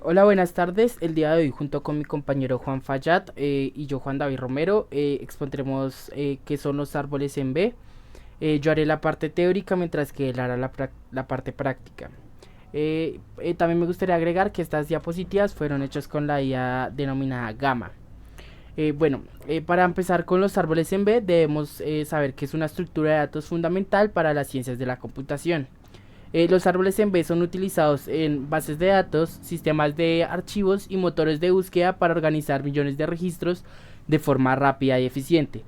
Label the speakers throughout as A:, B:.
A: Hola, buenas tardes. El día de hoy, junto con mi compañero Juan Fayad y yo, Juan David Romero, expondremos qué son los árboles en B. Yo haré la parte teórica mientras que él hará la parte práctica. También me gustaría agregar que estas diapositivas fueron hechas con la IA denominada Gamma. Para empezar con los árboles en B, debemos saber que es una estructura de datos fundamental para las ciencias de la computación. Los árboles en B son utilizados en bases de datos, sistemas de archivos y motores de búsqueda para organizar millones de registros de forma rápida y eficiente.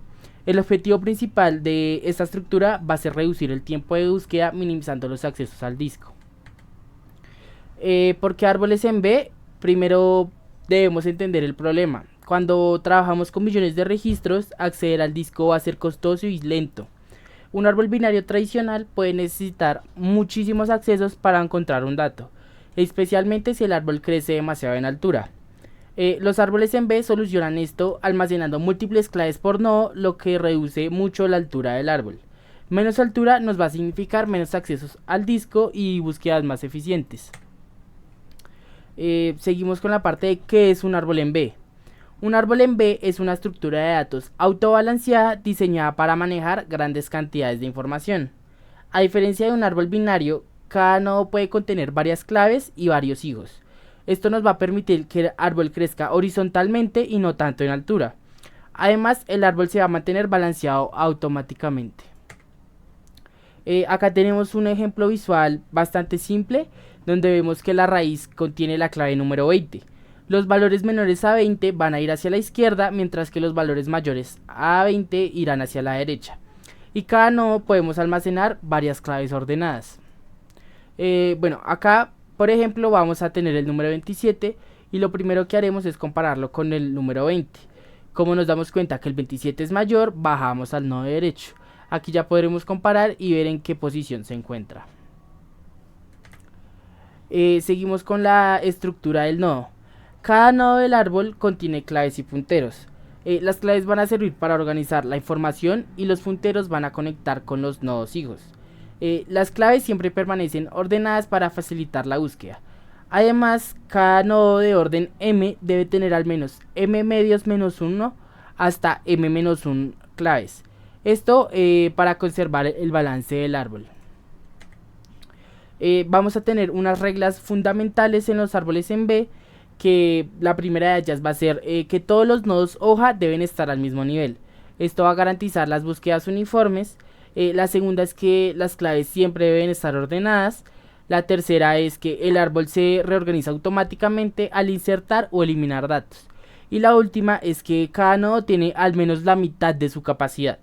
A: El objetivo principal de esta estructura va a ser reducir el tiempo de búsqueda minimizando los accesos al disco. ¿Por qué árboles en B? Primero debemos entender el problema. Cuando trabajamos con millones de registros, acceder al disco va a ser costoso y lento. Un árbol binario tradicional puede necesitar muchísimos accesos para encontrar un dato, especialmente si el árbol crece demasiado en altura. Los árboles en B solucionan esto almacenando múltiples claves por nodo, lo que reduce mucho la altura del árbol. Menos altura nos va a significar menos accesos al disco y búsquedas más eficientes. Seguimos con la parte de qué es un árbol en B. Un árbol en B es una estructura de datos autobalanceada diseñada para manejar grandes cantidades de información. A diferencia de un árbol binario, cada nodo puede contener varias claves y varios hijos. Esto nos va a permitir que el árbol crezca horizontalmente y no tanto en altura. Además, el árbol se va a mantener balanceado automáticamente. Acá tenemos un ejemplo visual bastante simple, donde vemos que la raíz contiene la clave número 20. Los valores menores a 20 van a ir hacia la izquierda, mientras que los valores mayores a 20 irán hacia la derecha. Y cada nodo podemos almacenar varias claves ordenadas. Acá, por ejemplo, vamos a tener el número 27 y lo primero que haremos es compararlo con el número 20. Como nos damos cuenta que el 27 es mayor, bajamos al nodo derecho. Aquí ya podremos comparar y ver en qué posición se encuentra. Seguimos con la estructura del nodo. Cada nodo del árbol contiene claves y punteros. Las claves van a servir para organizar la información y los punteros van a conectar con los nodos hijos. Las claves siempre permanecen ordenadas para facilitar la búsqueda. Además, cada nodo de orden m debe tener al menos m medios menos 1 hasta m menos 1 claves. Esto para conservar el balance del árbol. Vamos a tener unas reglas fundamentales en los árboles en B, que la primera de ellas va a ser que todos los nodos hoja deben estar al mismo nivel. Esto va a garantizar las búsquedas uniformes. La segunda es que las claves siempre deben estar ordenadas. La tercera es que el árbol se reorganiza automáticamente al insertar o eliminar datos. Y la última es que cada nodo tiene al menos la mitad de su capacidad.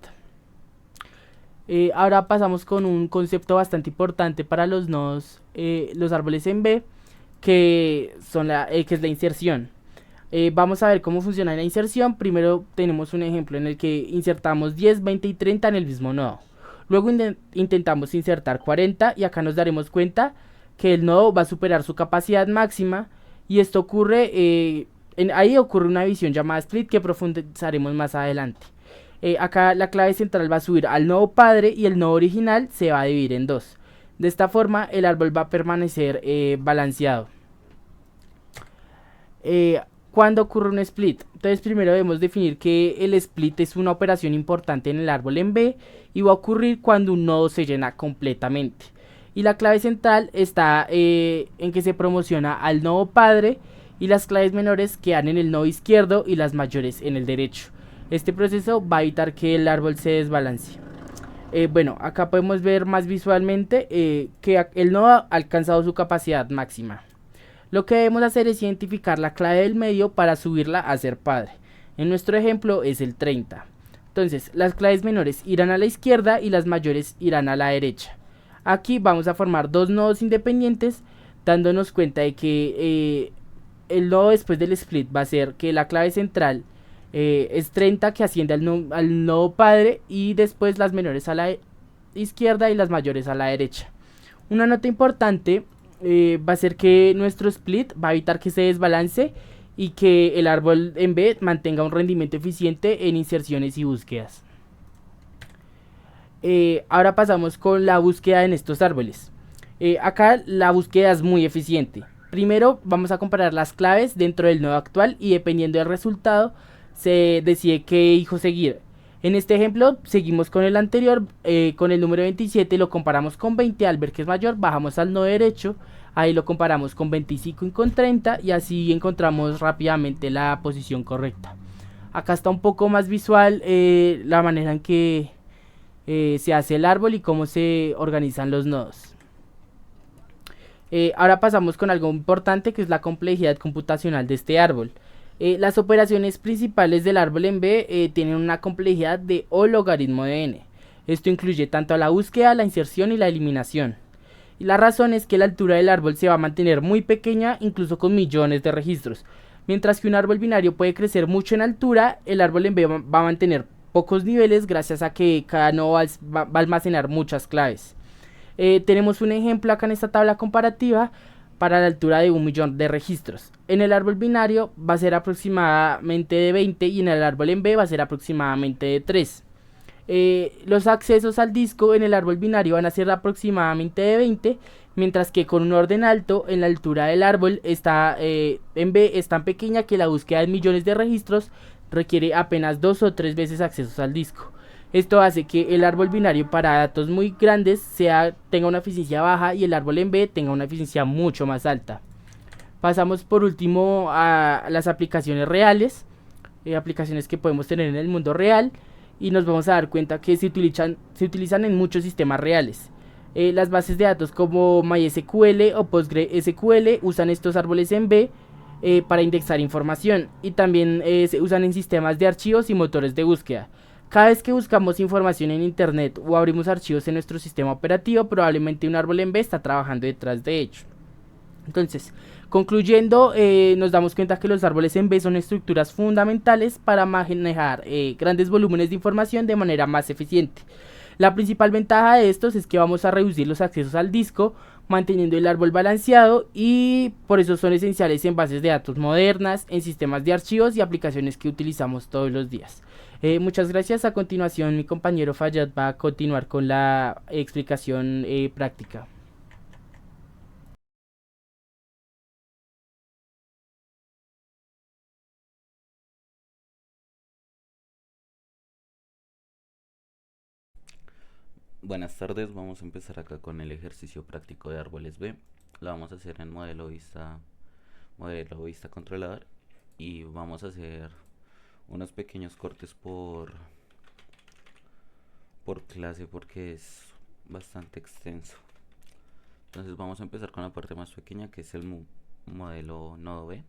A: Ahora pasamos con un concepto bastante importante para los nodos, los árboles en B, que es la inserción. Vamos a ver cómo funciona la inserción. Primero tenemos un ejemplo en el que insertamos 10, 20 y 30 en el mismo nodo. Luego intentamos insertar 40 y acá nos daremos cuenta que el nodo va a superar su capacidad máxima, y esto ocurre, ahí ocurre una visión llamada split que profundizaremos más adelante. Acá la clave central va a subir al nodo padre y el nodo original se va a dividir en dos. De esta forma el árbol va a permanecer balanceado. ¿Cuándo ocurre un split? Entonces primero debemos definir que el split es una operación importante en el árbol en B y va a ocurrir cuando un nodo se llena completamente. Y la clave central está en que se promociona al nodo padre y las claves menores quedan en el nodo izquierdo y las mayores en el derecho. Este proceso va a evitar que el árbol se desbalance. Acá podemos ver más visualmente que el nodo ha alcanzado su capacidad máxima. Lo que debemos hacer es identificar la clave del medio para subirla a ser padre. En nuestro ejemplo es el 30. Entonces las claves menores irán a la izquierda y las mayores irán a la derecha. Aquí vamos a formar dos nodos independientes, dándonos cuenta de que el nodo después del split va a ser que la clave central es 30, que asciende al nodo padre, y después las menores a la izquierda y las mayores a la derecha. Una nota importante va a ser que nuestro split va a evitar que se desbalance y que el árbol en B mantenga un rendimiento eficiente en inserciones y búsquedas. Ahora pasamos con la búsqueda en estos árboles. Acá la búsqueda es muy eficiente. Primero vamos a comparar las claves dentro del nodo actual y dependiendo del resultado se decide qué hijo seguir. En este ejemplo seguimos con el anterior, con el número 27 lo comparamos con 20, al ver que es mayor bajamos al nodo derecho, ahí lo comparamos con 25 y con 30 y así encontramos rápidamente la posición correcta. Acá está un poco más visual la manera en que se hace el árbol y cómo se organizan los nodos. Ahora pasamos con algo importante que es la complejidad computacional de este árbol. Las operaciones principales del árbol en B tienen una complejidad de O logaritmo de n. Esto incluye tanto la búsqueda, la inserción y la eliminación. Y la razón es que la altura del árbol se va a mantener muy pequeña incluso con millones de registros. Mientras que un árbol binario puede crecer mucho en altura, el árbol en B va a mantener pocos niveles gracias a que cada nodo va a almacenar muchas claves. Tenemos un ejemplo acá en esta tabla comparativa para la altura de 1.000.000 de registros. En el árbol binario va a ser aproximadamente de 20 y en el árbol en B va a ser aproximadamente de 3. Los accesos al disco en el árbol binario van a ser aproximadamente de 20, mientras que con un orden alto en la altura del árbol está, en B es tan pequeña que la búsqueda de millones de registros requiere apenas 2 o 3 veces accesos al disco. Esto hace que el árbol binario para datos muy grandes tenga una eficiencia baja y el árbol en B tenga una eficiencia mucho más alta. Pasamos por último a las aplicaciones reales, aplicaciones que podemos tener en el mundo real, y nos vamos a dar cuenta que se utilizan en muchos sistemas reales. Las bases de datos como MySQL o PostgreSQL usan estos árboles en B para indexar información y también se usan en sistemas de archivos y motores de búsqueda. Cada vez que buscamos información en internet o abrimos archivos en nuestro sistema operativo, probablemente un árbol en B está trabajando detrás de ello. Entonces, concluyendo, nos damos cuenta que los árboles en B son estructuras fundamentales para manejar grandes volúmenes de información de manera más eficiente. La principal ventaja de estos es que vamos a reducir los accesos al disco, manteniendo el árbol balanceado, y por eso son esenciales en bases de datos modernas, en sistemas de archivos y aplicaciones que utilizamos todos los días. Muchas gracias. A continuación mi compañero Fayad va a continuar con la explicación práctica.
B: Buenas tardes, vamos a empezar acá con el ejercicio práctico de árboles B. Lo vamos a hacer en modelo vista controlador y vamos a hacer unos pequeños cortes por clase porque es bastante extenso. Entonces vamos a empezar con la parte más pequeña que es el modelo nodo B.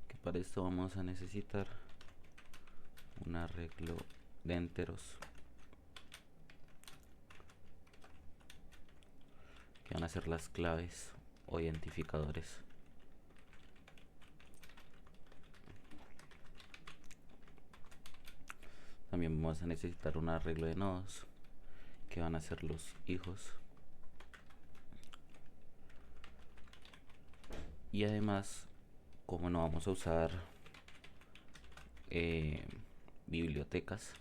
B: Que para esto vamos a necesitar un arreglo de enteros que van a ser las claves o identificadores. También vamos a necesitar un arreglo de nodos que van a ser los hijos. Y además, como no vamos a usar bibliotecas,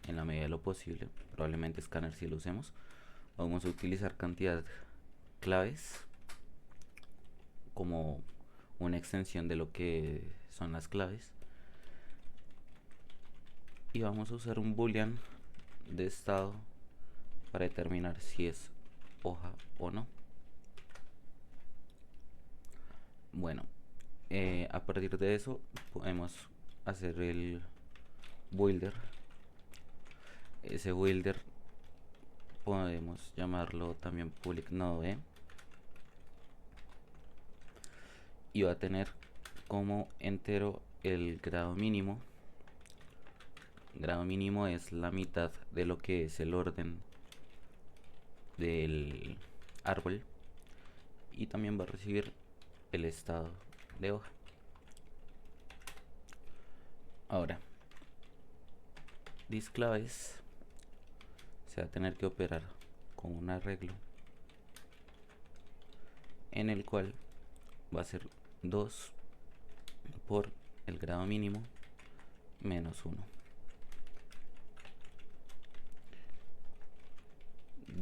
B: en la medida de lo posible, probablemente escáner si lo usemos, vamos a utilizar cantidad claves como una extensión de lo que son las claves, y vamos a usar un boolean de estado para determinar si es hoja o no. Bueno, a partir de eso podemos hacer el builder. Ese builder podemos llamarlo también public node y va a tener como entero el grado mínimo. Grado mínimo es la mitad de lo que es el orden del árbol, y también va a recibir el estado de hoja. Ahora, disclaves se va a tener que operar con un arreglo en el cual va a ser 2 por el grado mínimo menos 1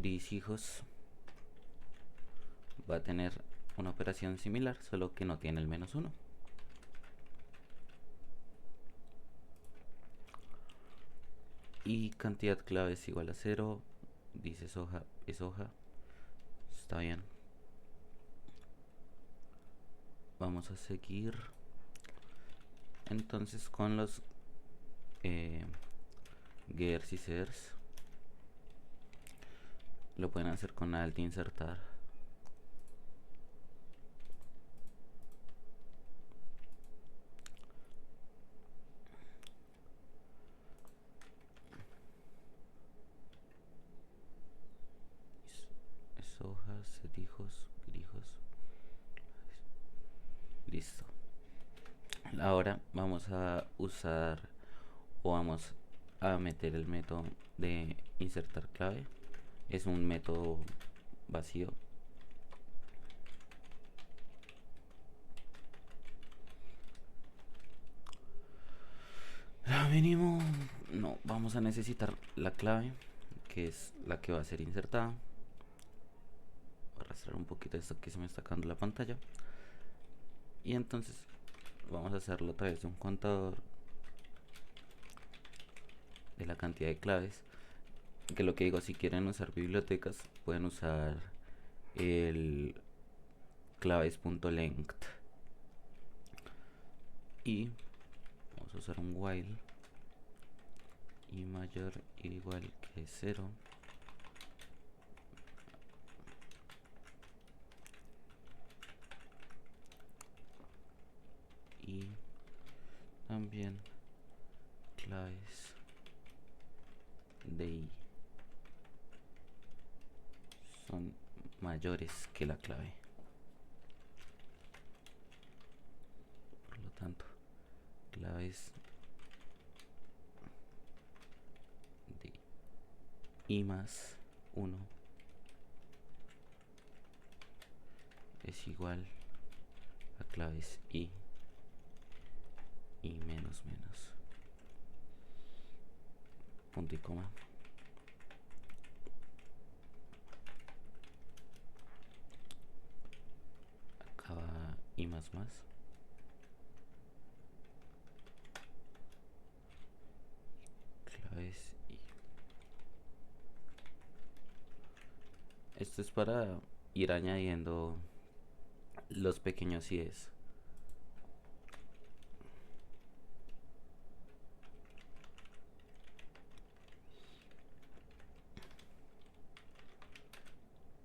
B: gris hijos va a tener una operación similar, solo que no tiene el -1. Y cantidad clave es igual a 0. Dice soja, es hoja. Está bien. Vamos a seguir entonces con los getters y setters. Lo pueden hacer con alt insertar. Es hojas, setijos, grijos. Listo. Ahora vamos a usar o vamos a meter el método de insertar clave. Es un método vacío. Lo mínimo, no, vamos a necesitar la clave, que es la que va a ser insertada. Voy a arrastrar un poquito esto que se me está sacando la pantalla. Y entonces vamos a hacerlo a través de un contador de la cantidad de claves. Que lo que digo, si quieren usar bibliotecas, pueden usar el claves.length. Y vamos a usar un while y mayor o igual que 0. Y también claves de i son mayores que la clave. Por lo tanto, claves de i más 1 es igual a claves i menos menos punto y coma. Acá va i más claves i. Esto es para ir añadiendo los pequeños i's.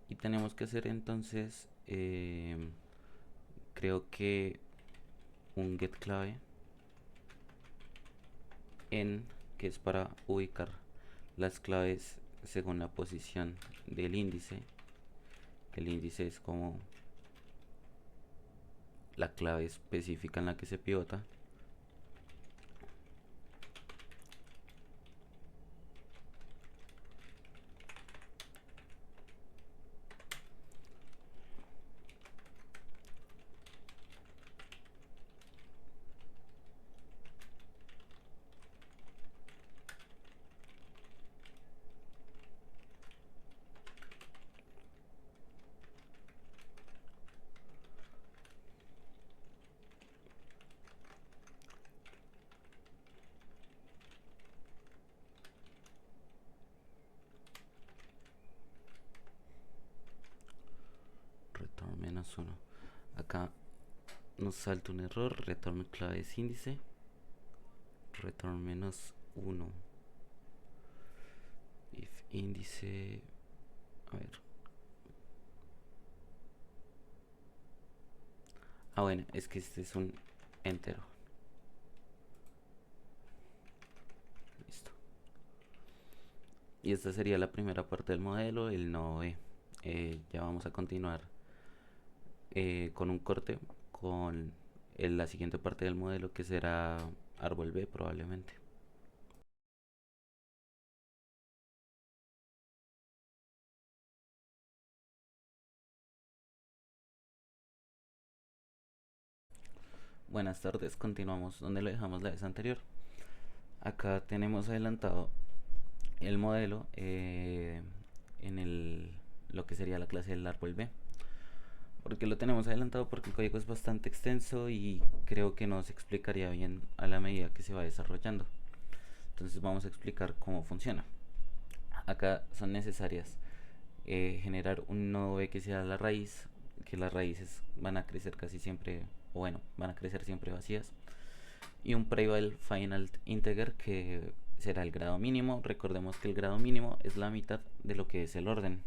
B: Y tenemos que hacer entonces creo que un get clave en, que es para ubicar las claves según la posición del índice. El índice es como la clave específica en la que se pivota. Return -1. Acá nos salta un error. Return claves índice. Return -1. If índice. A ver. Ah, bueno, es que este es un entero. Listo. Y esta sería la primera parte del modelo, el nodo B. Ya vamos a continuar con un corte con la siguiente parte del modelo, que será árbol B probablemente. Buenas tardes, continuamos donde lo dejamos la vez anterior. Acá tenemos adelantado el modelo. lo que sería la clase del árbol B. Porque lo tenemos adelantado porque el código es bastante extenso y creo que no se explicaría bien a la medida que se va desarrollando. Entonces vamos a explicar cómo funciona. Acá son necesarias generar un nodo B que sea la raíz, que las raíces van a crecer casi siempre, o bueno, van a crecer siempre vacías, y un private final integer que será el grado mínimo. Recordemos que el grado mínimo es la mitad de lo que es el orden.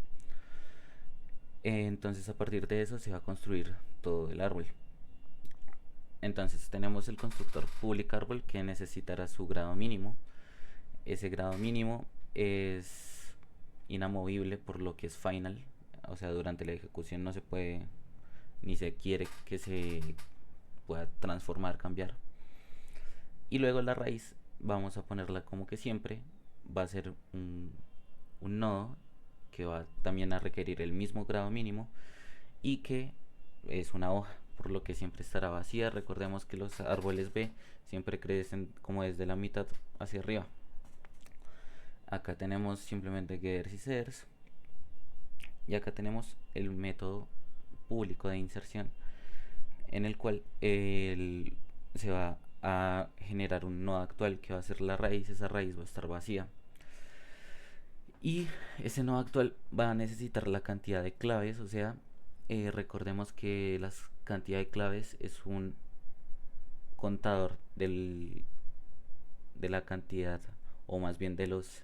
B: Entonces a partir de eso se va a construir todo el árbol. Entonces tenemos el constructor public árbol que necesitará su grado mínimo. Ese grado mínimo es inamovible por lo que es final, o sea, durante la ejecución no se puede ni se quiere que se pueda transformar, cambiar. Y luego la raíz vamos a ponerla como que siempre va a ser un nodo que va también a requerir el mismo grado mínimo y que es una hoja, por lo que siempre estará vacía. Recordemos que los árboles B siempre crecen como desde la mitad hacia arriba. Acá tenemos simplemente getters y setters, y acá tenemos el método público de inserción en el cual se va a generar un nodo actual que va a ser la raíz. Esa raíz va a estar vacía y ese nodo actual va a necesitar la cantidad de claves, o sea, recordemos que la cantidad de claves es un contador de la cantidad, o más bien de los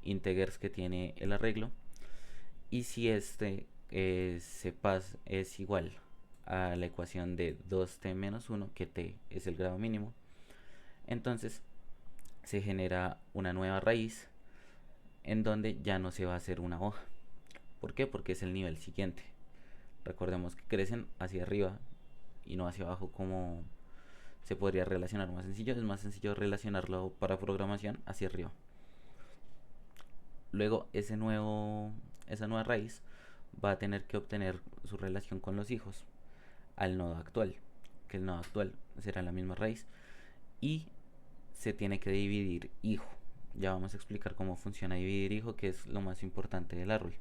B: integers que tiene el arreglo, y si este se pasa es igual a la ecuación de 2t menos 1, que t es el grado mínimo, entonces se genera una nueva raíz en donde ya no se va a hacer una hoja. ¿Por qué? Porque es el nivel siguiente. Recordemos que crecen hacia arriba y no hacia abajo como se podría relacionar más sencillo. Es más sencillo relacionarlo para programación hacia arriba. Luego esa nueva raíz va a tener que obtener su relación con los hijos al nodo actual, que el nodo actual será la misma raíz, y se tiene que dividir hijo. Ya vamos a explicar cómo funciona dividir hijo, que es lo más importante del árbol.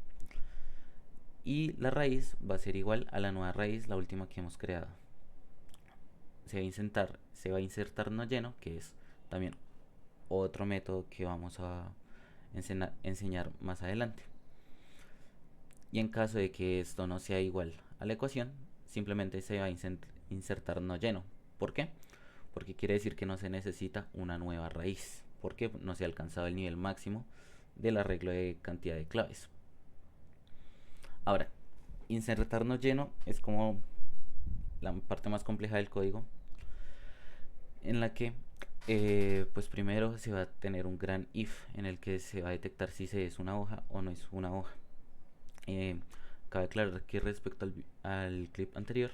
B: Y la raíz va a ser igual a la nueva raíz, la última que hemos creado. Se va a insertar no lleno, que es también otro método que vamos a enseñar más adelante. Y en caso de que esto no sea igual a la ecuación, simplemente se va a insertar no lleno. ¿Por qué? Porque quiere decir que no se necesita una nueva raíz, porque no se ha alcanzado el nivel máximo del arreglo de cantidad de claves. Ahora, insertar no lleno es como la parte más compleja del código, en la que pues primero se va a tener un gran if en el que se va a detectar si se es una hoja o no es una hoja. Cabe aclarar que respecto al clip anterior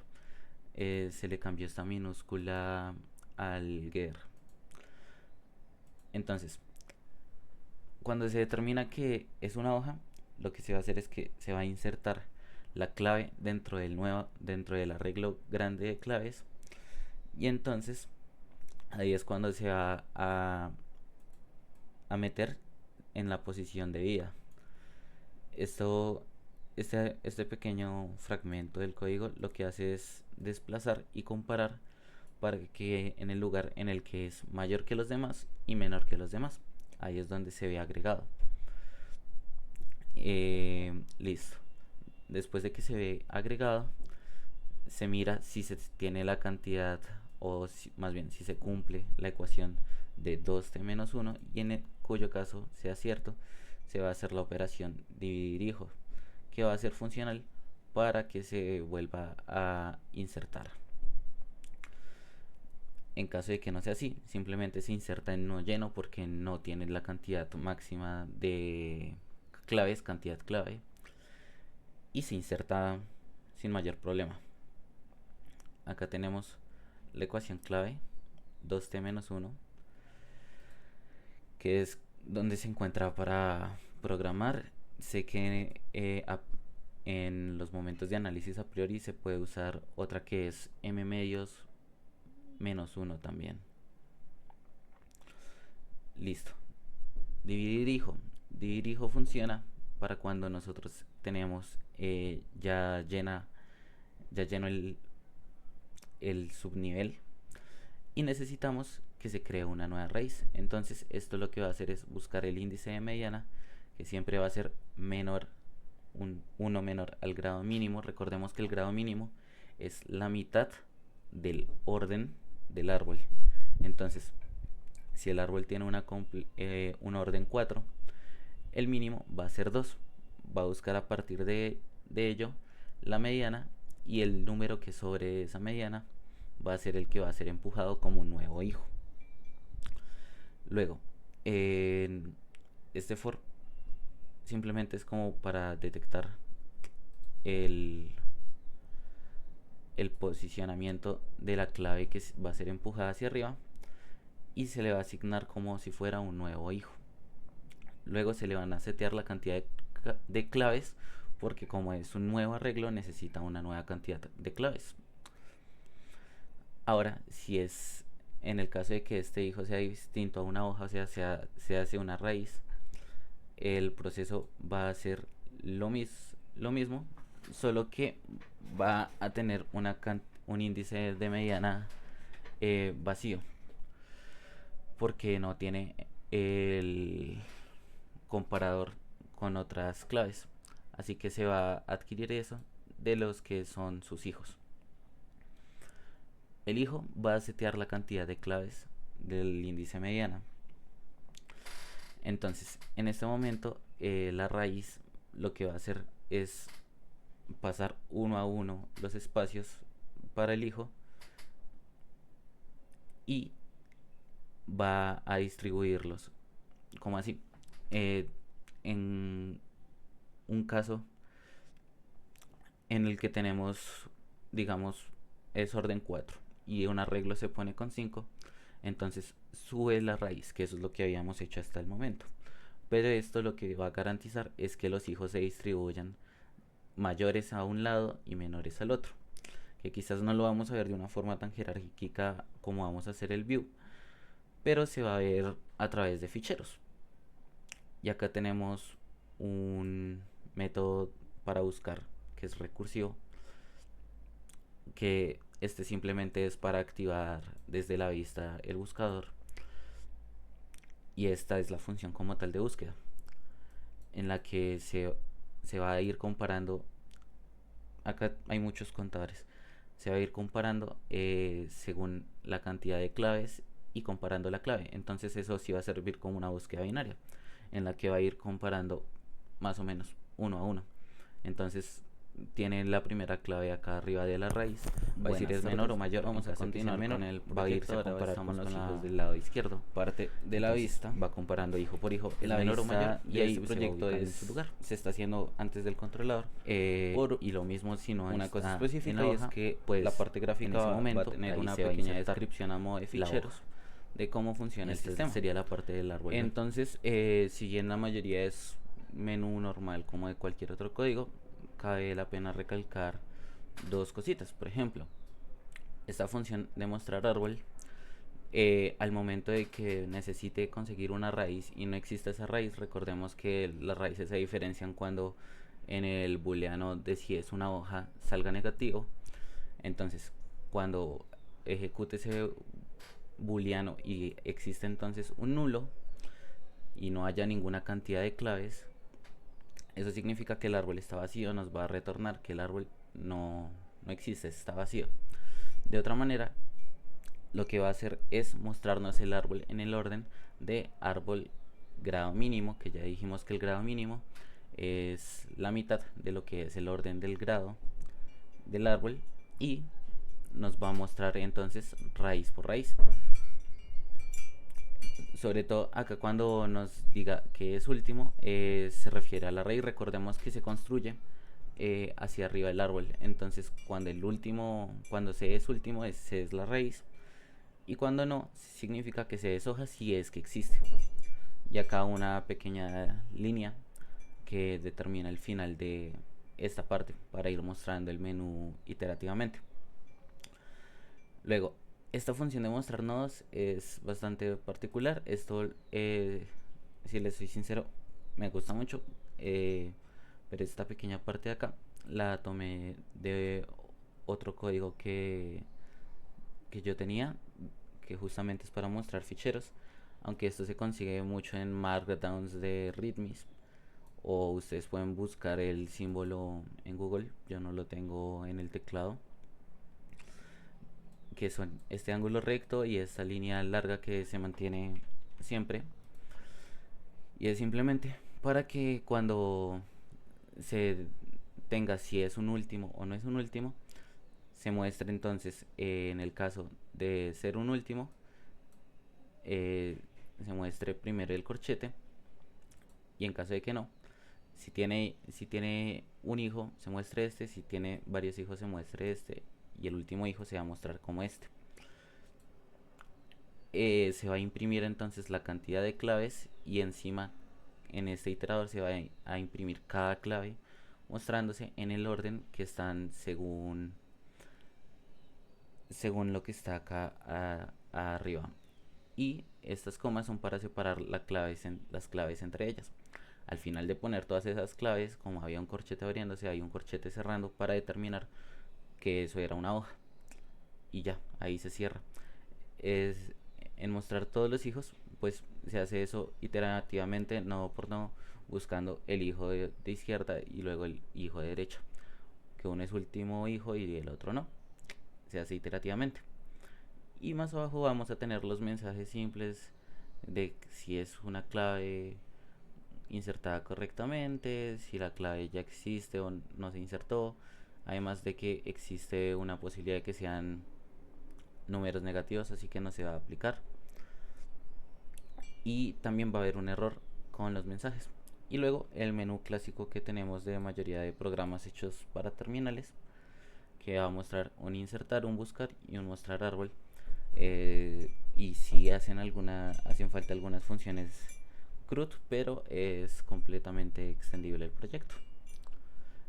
B: se le cambió esta minúscula al getter. Entonces, cuando se determina que es una hoja, lo que se va a hacer es que se va a insertar la clave dentro del arreglo grande de claves, y entonces ahí es cuando se va a meter en la posición de vida. Este pequeño fragmento del código lo que hace es desplazar y comparar para que en el lugar en el que es mayor que los demás y menor que los demás, ahí es donde se ve agregado. Listo. Después de que se ve agregado, se mira si se tiene la cantidad, o más bien si se cumple la ecuación de 2t menos 1, y en cuyo caso sea cierto, se va a hacer la operación dividir hijo, que va a ser funcional para que se vuelva a insertar. En caso de que no sea así, simplemente se inserta en no lleno porque no tiene la cantidad máxima de claves, cantidad clave, y se inserta sin mayor problema. Acá tenemos la ecuación clave 2t menos 1, que es donde se encuentra para programar. Sé que en los momentos de análisis a priori se puede usar otra que es m medios menos 1 también. Listo. Dividir hijo funciona para cuando nosotros tenemos ya lleno el subnivel y necesitamos que se cree una nueva raíz. Entonces esto lo que va a hacer es buscar el índice de mediana, que siempre va a ser menor, uno menor al grado mínimo. Recordemos que el grado mínimo es la mitad del orden del árbol. Entonces, si el árbol tiene un orden 4, el mínimo va a ser 2. Va a buscar a partir de ello la mediana, y el número que sobre esa mediana va a ser el que va a ser empujado como un nuevo hijo. Luego, este for simplemente es como para detectar el, el posicionamiento de la clave que va a ser empujada hacia arriba, y se le va a asignar como si fuera un nuevo hijo. Luego se le van a setear la cantidad de claves, porque como es un nuevo arreglo necesita una nueva cantidad de claves. Ahora, si es en el caso de que este hijo sea distinto a una hoja, o sea, se hace una raíz, el proceso va a ser lo mismo, solo que va a tener un índice de mediana vacío, porque no tiene el comparador con otras claves. Así que se va a adquirir eso de los que son sus hijos. El hijo va a setear la cantidad de claves del índice mediana. Entonces, en este momento, la raíz lo que va a hacer es pasar uno a uno los espacios para el hijo, y va a distribuirlos como así. En un caso en el que tenemos, digamos, es orden 4 y un arreglo se pone con 5, entonces sube la raíz, que eso es lo que habíamos hecho hasta el momento. Pero esto lo que va a garantizar es que los hijos se distribuyan mayores a un lado y menores al otro, que quizás no lo vamos a ver de una forma tan jerárquica como vamos a hacer el view, pero se va a ver a través de ficheros. Y acá tenemos un método para buscar que es recursivo, que este simplemente es para activar desde la vista el buscador, y esta es la función como tal de búsqueda, en la que se va a ir comparando. Acá hay muchos contadores, se va a ir comparando según la cantidad de claves y comparando la clave. Entonces eso sí va a servir como una búsqueda binaria, en la que va a ir comparando más o menos uno a uno. Entonces tiene la primera clave acá arriba de la raíz, va a decir es menor o mayor. Vamos a continuar con el va a irse a comparar con los hijos del lado izquierdo, parte de la vista, va comparando hijo por hijo, el menor o mayor, y ahí el proyecto es su lugar, se está haciendo antes del controlador. Y lo mismo si no una cosa específica, y es que pues la parte gráfica en ese momento va a tener una pequeña descripción a modo de ficheros de cómo funciona el sistema. Sería la parte del árbol. Entonces, si bien la mayoría es menú normal como de cualquier otro código, cabe la pena recalcar dos cositas. Por ejemplo, esta función de mostrar árbol, al momento de que necesite conseguir una raíz y no existe esa raíz, recordemos que las raíces se diferencian cuando en el booleano de si es una hoja salga negativo. Entonces, cuando ejecute ese booleano y existe entonces un nulo y no haya ninguna cantidad de claves, eso significa que el árbol está vacío, nos va a retornar que el árbol no existe, está vacío. De otra manera, lo que va a hacer es mostrarnos el árbol en el orden de árbol grado mínimo, que ya dijimos que el grado mínimo es la mitad de lo que es el orden del grado del árbol, y nos va a mostrar entonces raíz por raíz. Sobre todo acá cuando nos diga que es último, se refiere a la raíz. Recordemos que se construye hacia arriba del árbol, entonces cuando se es último, se es la raíz, y cuando no, significa que se deshoja si es que existe. Y acá una pequeña línea que determina el final de esta parte para ir mostrando el menú iterativamente. Luego, esta función de mostrar nodos es bastante particular. Esto, si les soy sincero, me gusta mucho. eh, pero esta pequeña parte de acá la tomé de otro código que yo tenía, que justamente es para mostrar ficheros, aunque esto se consigue mucho en markdowns de readmes, o ustedes pueden buscar el símbolo en Google. Yo no lo tengo en el teclado, que son este ángulo recto y esta línea larga que se mantiene siempre, y es simplemente para que cuando se tenga si es un último o no es un último, se muestre entonces, en el caso de ser un último, eh, se muestre primero el corchete, y en caso de que no, si tiene un hijo se muestre este, si tiene varios hijos se muestre este, y el último hijo se va a mostrar como este. Se va a imprimir entonces la cantidad de claves, y encima en este iterador se va a imprimir cada clave mostrándose en el orden que están según lo que está acá arriba. Y estas comas son para separar las claves entre ellas. Al final de poner todas esas claves, como había un corchete abriéndose, hay un corchete cerrando para determinar que eso era una hoja. Y ya, ahí se cierra. Es, en mostrar todos los hijos, pues se hace eso iterativamente, nodo por nodo, buscando el hijo de izquierda y luego el hijo de derecha, que uno es último hijo y el otro no. Se hace iterativamente. Y más abajo vamos a tener los mensajes simples de si es una clave insertada correctamente, si la clave ya existe o no se insertó, además de que existe una posibilidad de que sean números negativos, así que no se va a aplicar. Y también va a haber un error con los mensajes. Y luego el menú clásico que tenemos de mayoría de programas hechos para terminales, que va a mostrar un insertar, un buscar y un mostrar árbol. Y si hacen falta algunas funciones CRUD, pero es completamente extendible el proyecto.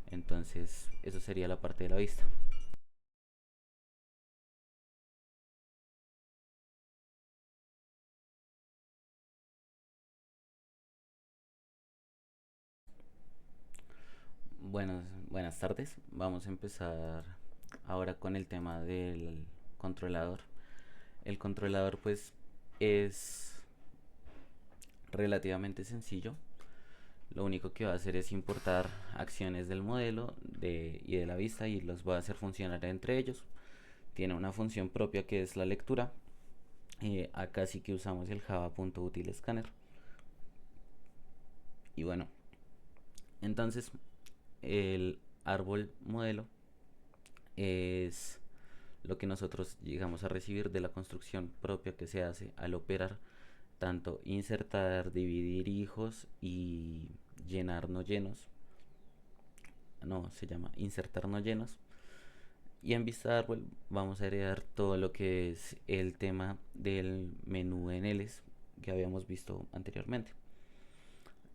B: Entonces eso sería la parte de la vista. Buenas tardes. Vamos a empezar ahora con el tema del controlador. El controlador pues es relativamente sencillo. Lo único que va a hacer es importar acciones del modelo y de la vista, y los va a hacer funcionar entre ellos. Tiene una función propia que es la lectura. Acá sí que usamos el java.utilScanner. Y bueno, entonces el árbol modelo es lo que nosotros llegamos a recibir de la construcción propia que se hace al operar tanto insertar, dividir hijos y llenar no llenos. No, se llama insertar no llenos. Y en vista de árbol vamos a heredar todo lo que es el tema del menú en Ls que habíamos visto anteriormente.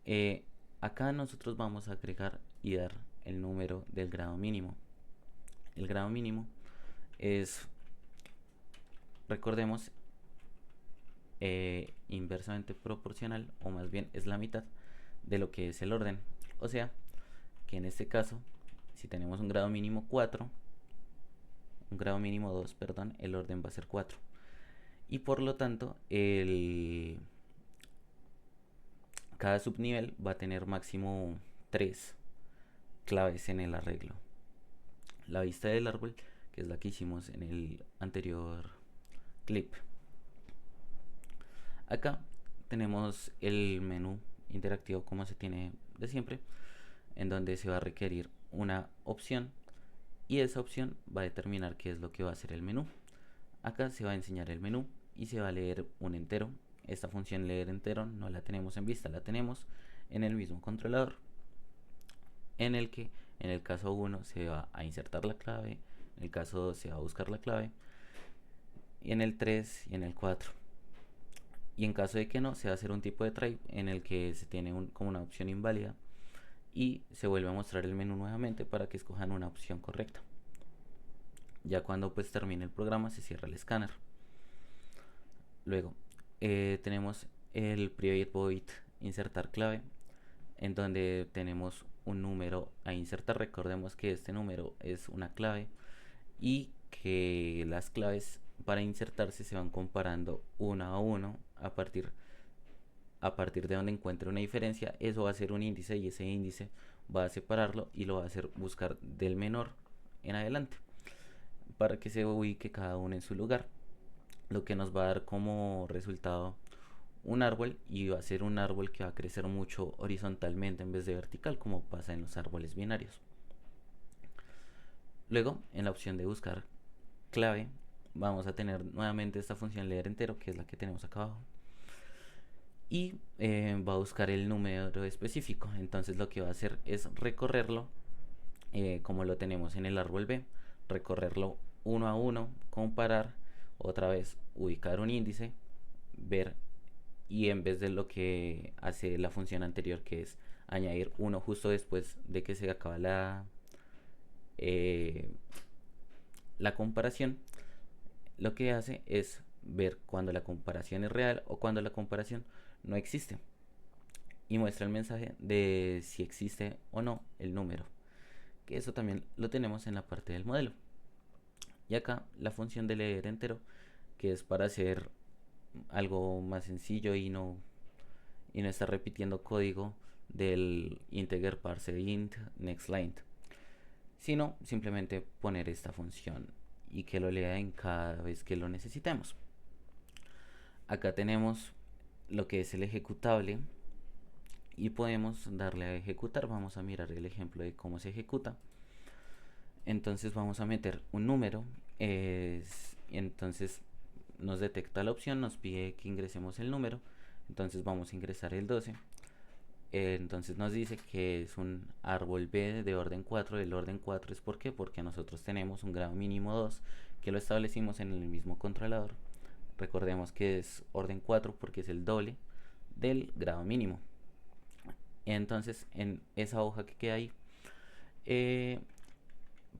B: Eh, Acá nosotros vamos a agregar y dar el número del grado mínimo. El grado mínimo es, recordemos, inversamente proporcional, o más bien es la mitad de lo que es el orden. O sea, que en este caso, si tenemos un grado mínimo 4, un grado mínimo 2, perdón, el orden va a ser 4. Y por lo tanto, cada subnivel va a tener máximo 3 claves en el arreglo. La vista del árbol, que es la que hicimos en el anterior clip. Acá tenemos el menú interactivo como se tiene de siempre, en donde se va a requerir una opción, y esa opción va a determinar qué es lo que va a hacer el menú. Acá se va a enseñar el menú y se va a leer un entero. Esta función leer entero no la tenemos en vista, la tenemos en el mismo controlador, en el que en el caso 1 se va a insertar la clave, en el caso 2 se va a buscar la clave, y en el 3 y en el 4. Y en caso de que no, se va a hacer un tipo de try en el que se tiene como una opción inválida, y se vuelve a mostrar el menú nuevamente para que escojan una opción correcta. Ya cuando pues termine el programa se cierra el escáner. Luego tenemos el private void insertar clave, en donde tenemos un número a insertar. Recordemos que este número es una clave y que las claves para insertarse se van comparando uno a uno a partir de donde encuentre una diferencia. Eso va a ser un índice y ese índice va a separarlo y lo va a hacer buscar del menor en adelante para que se ubique cada uno en su lugar, lo que nos va a dar como resultado un árbol, y va a ser un árbol que va a crecer mucho horizontalmente en vez de vertical, como pasa en los árboles binarios. Luego, en la opción de buscar clave, vamos a tener nuevamente esta función leer entero, que es la que tenemos acá abajo, y va a buscar el número específico. Entonces lo que va a hacer es recorrerlo, como lo tenemos en el árbol B, recorrerlo uno a uno, comparar, otra vez ubicar un índice, ver, y en vez de lo que hace la función anterior, que es añadir uno justo después de que se acaba eh, la comparación, lo que hace es ver cuando la comparación es real o cuando la comparación no existe, y muestra el mensaje de si existe o no el número, que eso también lo tenemos en la parte del modelo. Y acá la función de leer entero, que es para hacer algo más sencillo y no estar repitiendo código del integer parse int next line, sino simplemente poner esta función y que lo lea en cada vez que lo necesitemos. Acá tenemos lo que es el ejecutable y podemos darle a ejecutar. Vamos a mirar el ejemplo de cómo se ejecuta. Entonces vamos a meter un número, entonces nos detecta la opción, nos pide que ingresemos el número, entonces vamos a ingresar el 12. Entonces nos dice que es un árbol B de orden 4. El orden 4 es ¿por qué? Porque nosotros tenemos un grado mínimo 2 que lo establecimos en el mismo controlador. Recordemos que es orden 4 porque es el doble del grado mínimo. Entonces en esa hoja que queda ahí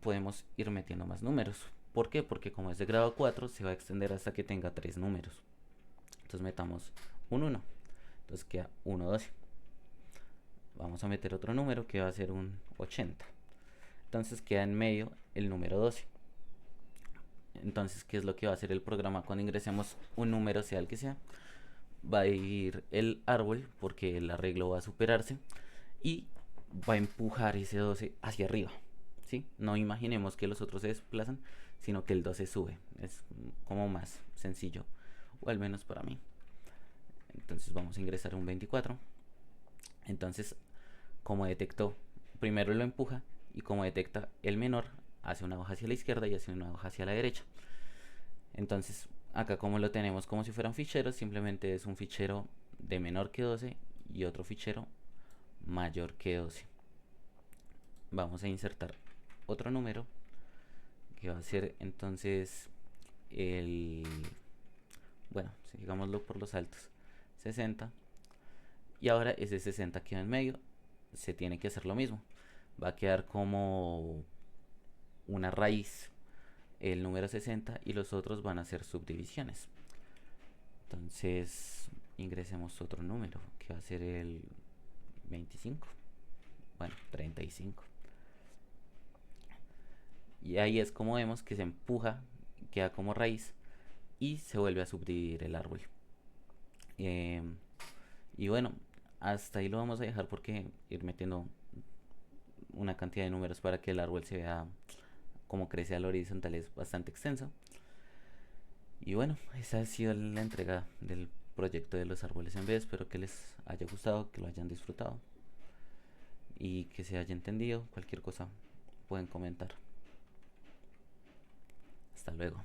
B: podemos ir metiendo más números. ¿Por qué? Porque como es de grado 4 se va a extender hasta que tenga 3 números. Entonces metamos un 1. Entonces queda 1, 12. Vamos a meter otro número que va a ser un 80. Entonces queda en medio el número 12. Entonces, ¿qué es lo que va a hacer el programa cuando ingresemos un número, sea el que sea? Va a dividir el árbol porque el arreglo va a superarse y va a empujar ese 12 hacia arriba. ¿Sí? No imaginemos que los otros se desplazan, sino que el 12 sube. Es como más sencillo, o al menos para mí. Entonces vamos a ingresar un 24. Entonces, como detectó, primero lo empuja, y como detecta el menor, hace una hoja hacia la izquierda y hace una hoja hacia la derecha. Entonces, acá como lo tenemos como si fueran ficheros, simplemente es un fichero de menor que 12 y otro fichero mayor que 12. Vamos a insertar otro número que va a ser entonces el, bueno, digámoslo por los altos, 60. Y ahora ese 60 queda en medio, se tiene que hacer lo mismo. Va a quedar como una raíz el número 60 y los otros van a ser subdivisiones. Entonces ingresemos otro número que va a ser el 25, bueno, 35. Y ahí es como vemos que se empuja, queda como raíz y se vuelve a subdividir el árbol. Y bueno, hasta ahí lo vamos a dejar porque ir metiendo una cantidad de números para que el árbol se vea como crece al horizontal es bastante extenso. Y bueno, esa ha sido la entrega del proyecto de los árboles en B. Espero que les haya gustado, que lo hayan disfrutado y que se haya entendido. Cualquier cosa pueden comentar. Hasta luego.